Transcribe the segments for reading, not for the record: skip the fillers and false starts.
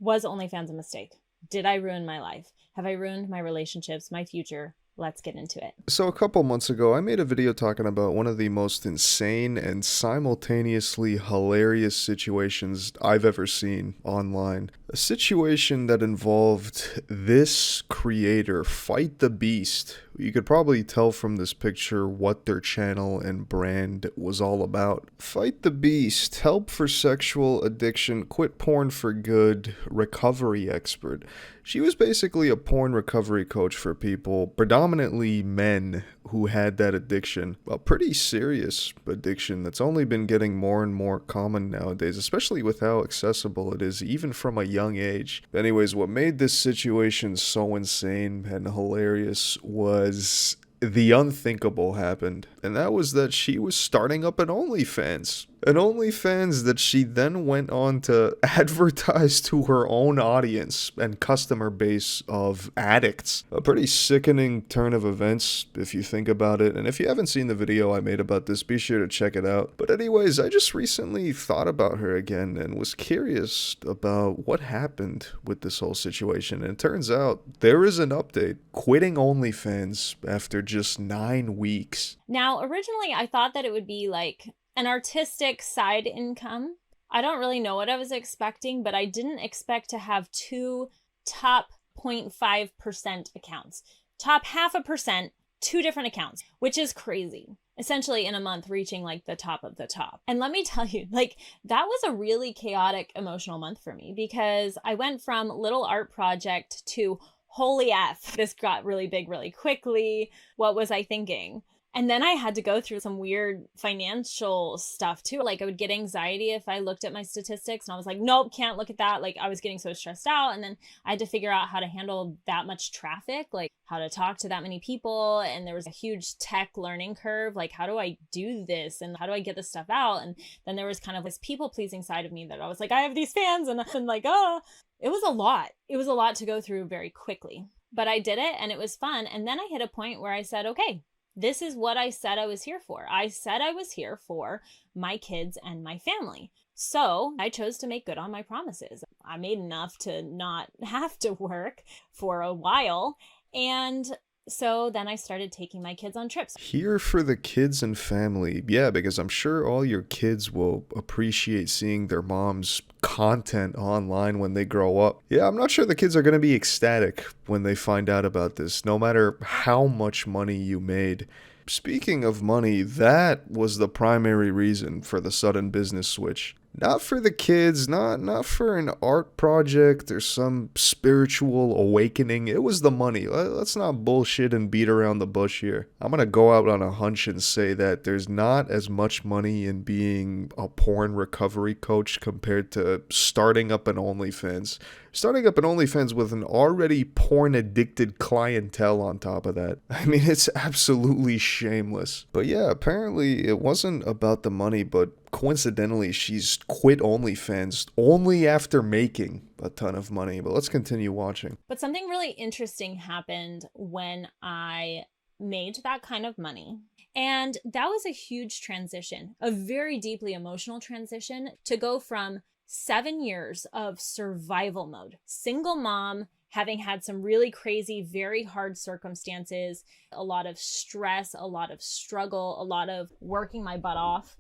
Was OnlyFans a mistake? Did I ruin my life? Have I ruined my relationships, my future? Let's get into it. So, a couple months ago, I made a video talking about one of the most insane and simultaneously hilarious situations I've ever seen online. A situation that involved this creator, Fight the Beast. You could probably tell from this picture what their channel and brand was all about. Fight the Beast, help for sexual addiction, quit porn for good, recovery expert. She was basically a porn recovery coach for people, predominantly men who had that addiction. A pretty serious addiction that's only been getting more and more common nowadays, especially with how accessible it is, even from a young age. Anyways, what made this situation so insane and hilarious was the unthinkable happened, and that was that she was starting up an OnlyFans. An OnlyFans that she then went on to advertise to her own audience and customer base of addicts. A pretty sickening turn of events if you think about it, and if you haven't seen the video I made about this, be sure to check it out. But anyways, I just recently thought about her again and was curious about what happened with this whole situation, and it turns out there is an update. Quitting OnlyFans after just 9 weeks. Now, originally, I thought that it would be like an artistic side income. I don't really know what I was expecting, but I didn't expect to have two top 0.5% accounts. Top 0.5%, two different accounts, which is crazy. Essentially in a month reaching like the top of the top. And let me tell you, like that was a really chaotic emotional month for me because I went from little art project to holy F, this got really big really quickly. What was I thinking? And then I had to go through some weird financial stuff too. Like I would get anxiety if I looked at my statistics and I was like, nope, can't look at that. Like I was getting so stressed out. And then I had to figure out how to handle that much traffic, like how to talk to that many people. And there was a huge tech learning curve. Like, how do I do this? And how do I get this stuff out? And then there was kind of this people pleasing side of me that I was like, I have these fans and I'm like, oh, it was a lot. It was a lot to go through very quickly, but I did it and it was fun. And then I hit a point where I said, okay, this is what I said I was here for. I said I was here for my kids and my family. So I chose to make good on my promises. I made enough to not have to work for a while. And so then I started taking my kids on trips. Here for the kids and family. Yeah, because I'm sure all your kids will appreciate seeing their mom's content online when they grow up. Yeah, I'm not sure the kids are going to be ecstatic when they find out about this, no matter how much money you made. Speaking of money, that was the primary reason for the sudden business switch. Not for the kids, not for an art project or some spiritual awakening. It was the money. Let's not bullshit and beat around the bush here. I'm gonna go out on a hunch and say that there's not as much money in being a porn recovery coach compared to starting up an OnlyFans. Starting up an OnlyFans with an already porn addicted clientele on top of that. I mean, it's absolutely shameless. But yeah, apparently it wasn't about the money, but coincidentally, she's quit OnlyFans only after making a ton of money. But let's continue watching. But something really interesting happened when I made that kind of money. And that was a huge transition, a very deeply emotional transition to go from 7 years of survival mode, single mom, having had some really crazy, very hard circumstances, a lot of stress, a lot of struggle, a lot of working my butt off,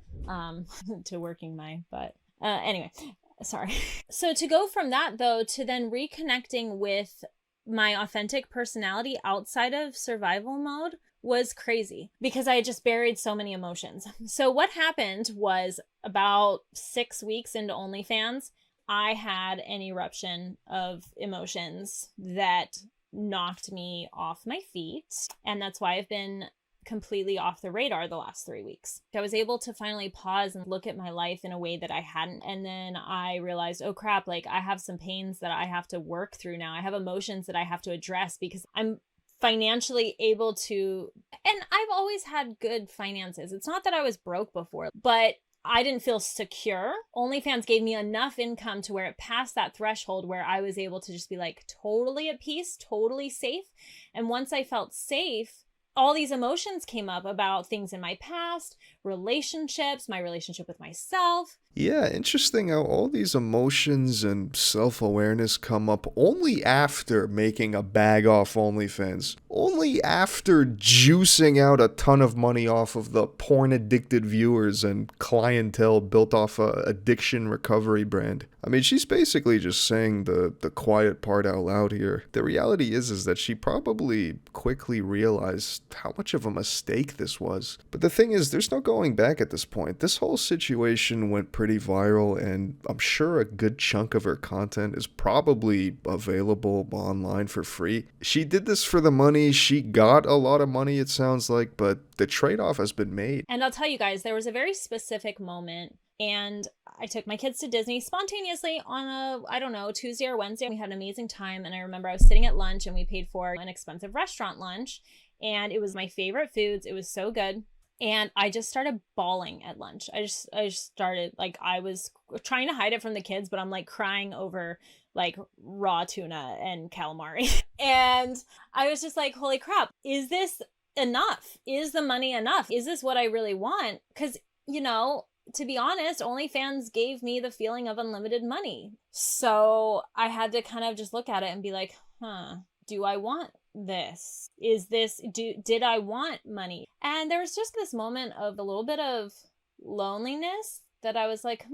to working my butt. Anyway, sorry. So to go from that though, to then reconnecting with my authentic personality outside of survival mode was crazy because I had just buried so many emotions. So what happened was about 6 weeks into OnlyFans, I had an eruption of emotions that knocked me off my feet. And that's why I've been completely off the radar the last 3 weeks. I was able to finally pause and look at my life in a way that I hadn't. And then I realized, oh crap, like I have some pains that I have to work through now. I have emotions that I have to address because I'm financially able to, and I've always had good finances. It's not that I was broke before, but I didn't feel secure. OnlyFans gave me enough income to where it passed that threshold where I was able to just be like totally at peace, totally safe. And once I felt safe, all these emotions came up about things in my past, relationships, my relationship with myself, Yeah, interesting how all these emotions and self-awareness come up only after making a bag off OnlyFans. Only after juicing out a ton of money off of the porn-addicted viewers and clientele built off a addiction recovery brand. I mean, she's basically just saying the quiet part out loud here. The reality is that she probably quickly realized how much of a mistake this was. But the thing is, there's no going back at this point. This whole situation went pretty viral, and I'm sure a good chunk of her content is probably available online for free. She did this for the money. She got a lot of money, it sounds like, but the trade-off has been made. And I'll tell you guys, there was a very specific moment, and I took my kids to Disney spontaneously on I don't know, Tuesday or Wednesday. We had an amazing time, and I remember I was sitting at lunch and we paid for an expensive restaurant lunch, and it was my favorite foods. It was so good. And I just started bawling at lunch. I just started, like, I was trying to hide it from the kids, but I'm like crying over like raw tuna and calamari. And I was just like, holy crap, is this enough? Is the money enough? Is this what I really want? Because, to be honest, OnlyFans gave me the feeling of unlimited money. So I had to kind of just look at it and be like, do I want this? Did I want money? And there was just this moment of a little bit of loneliness that I was like,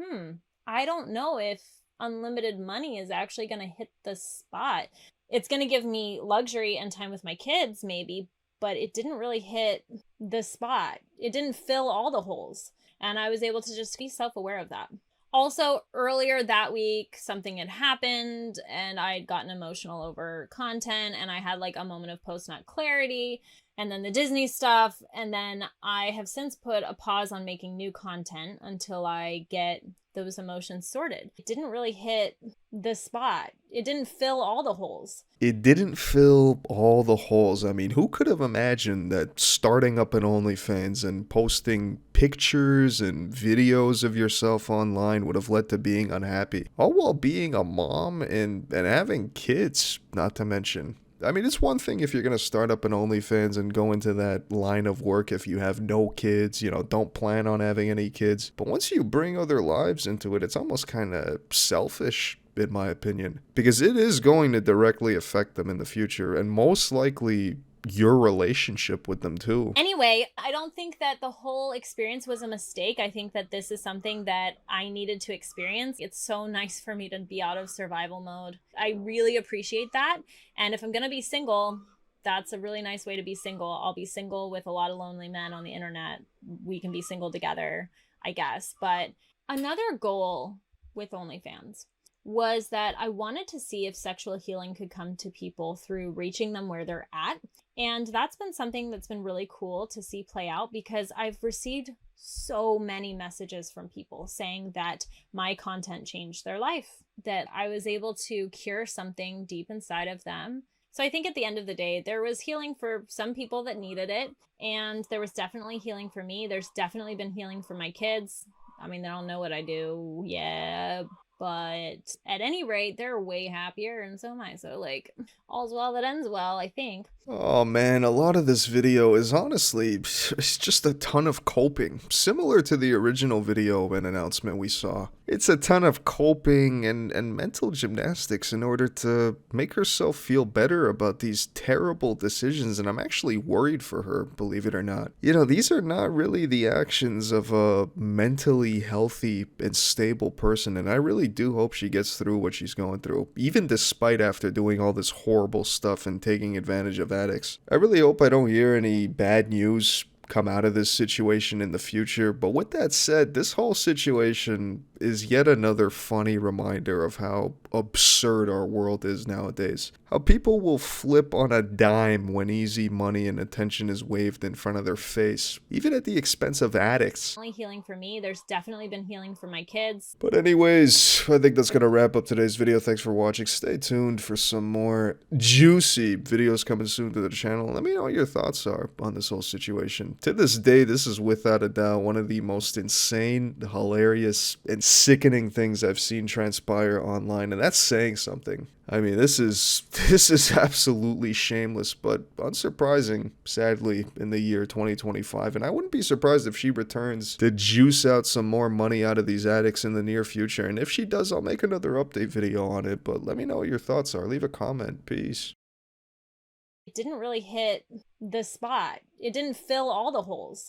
I don't know if unlimited money is actually going to hit the spot. It's going to give me luxury and time with my kids, maybe, but it didn't really hit the spot. It didn't fill all the holes. And I was able to just be self-aware of that. Also, earlier that week, something had happened and I'd gotten emotional over content, and I had like a moment of post-nut clarity, and then the Disney stuff. And then I have since put a pause on making new content until I get those emotions sorted. It didn't really hit the spot. It didn't fill all the holes. It didn't fill all the holes. I mean, who could have imagined that starting up an OnlyFans and posting pictures and videos of yourself online would have led to being unhappy? All while being a mom and having kids, not to mention. I mean, it's one thing if you're going to start up an OnlyFans and go into that line of work if you have no kids, don't plan on having any kids. But once you bring other lives into it, it's almost kind of selfish, in my opinion, because it is going to directly affect them in the future, and most likely your relationship with them too. Anyway, I don't think that the whole experience was a mistake. I think that this is something that I needed to experience. It's so nice for me to be out of survival mode. I really appreciate that. And if I'm going to be single, that's a really nice way to be single. I'll be single with a lot of lonely men on the internet. We can be single together, I guess. But another goal with OnlyFans was that I wanted to see if sexual healing could come to people through reaching them where they're at. And that's been something that's been really cool to see play out, because I've received so many messages from people saying that my content changed their life, that I was able to cure something deep inside of them. So I think at the end of the day, there was healing for some people that needed it. And there was definitely healing for me. There's definitely been healing for my kids. I mean, they don't know what I do. Yeah. But at any rate, they're way happier, and so am I. So, like, all's well that ends well, I think. Oh man, a lot of this video is honestly, it's just a ton of coping. Similar to the original video and announcement we saw. It's a ton of coping and mental gymnastics in order to make herself feel better about these terrible decisions, and I'm actually worried for her, believe it or not. These are not really the actions of a mentally healthy and stable person, and I really do hope she gets through what she's going through, even despite after doing all this horrible stuff and taking advantage of addicts. I really hope I don't hear any bad news come out of this situation in the future, but with that said, this whole situation is yet another funny reminder of how absurd our world is nowadays. How people will flip on a dime when easy money and attention is waved in front of their face, even at the expense of addicts. Only healing for me. There's definitely been healing for my kids. But anyways, I think that's gonna wrap up today's video. Thanks for watching. Stay tuned for some more juicy videos coming soon to the channel. Let me know what your thoughts are on this whole situation. To this day, this is without a doubt one of the most insane, hilarious, and sickening things I've seen transpire online, and that's saying something. I mean, this is this is absolutely shameless, but unsurprising, sadly, in the year 2025. And I wouldn't be surprised if she returns to juice out some more money out of these addicts in the near future. And if she does, I'll make another update video on it. But let me know what your thoughts are. Leave a comment. Peace. It didn't really hit the spot. It didn't fill all the holes.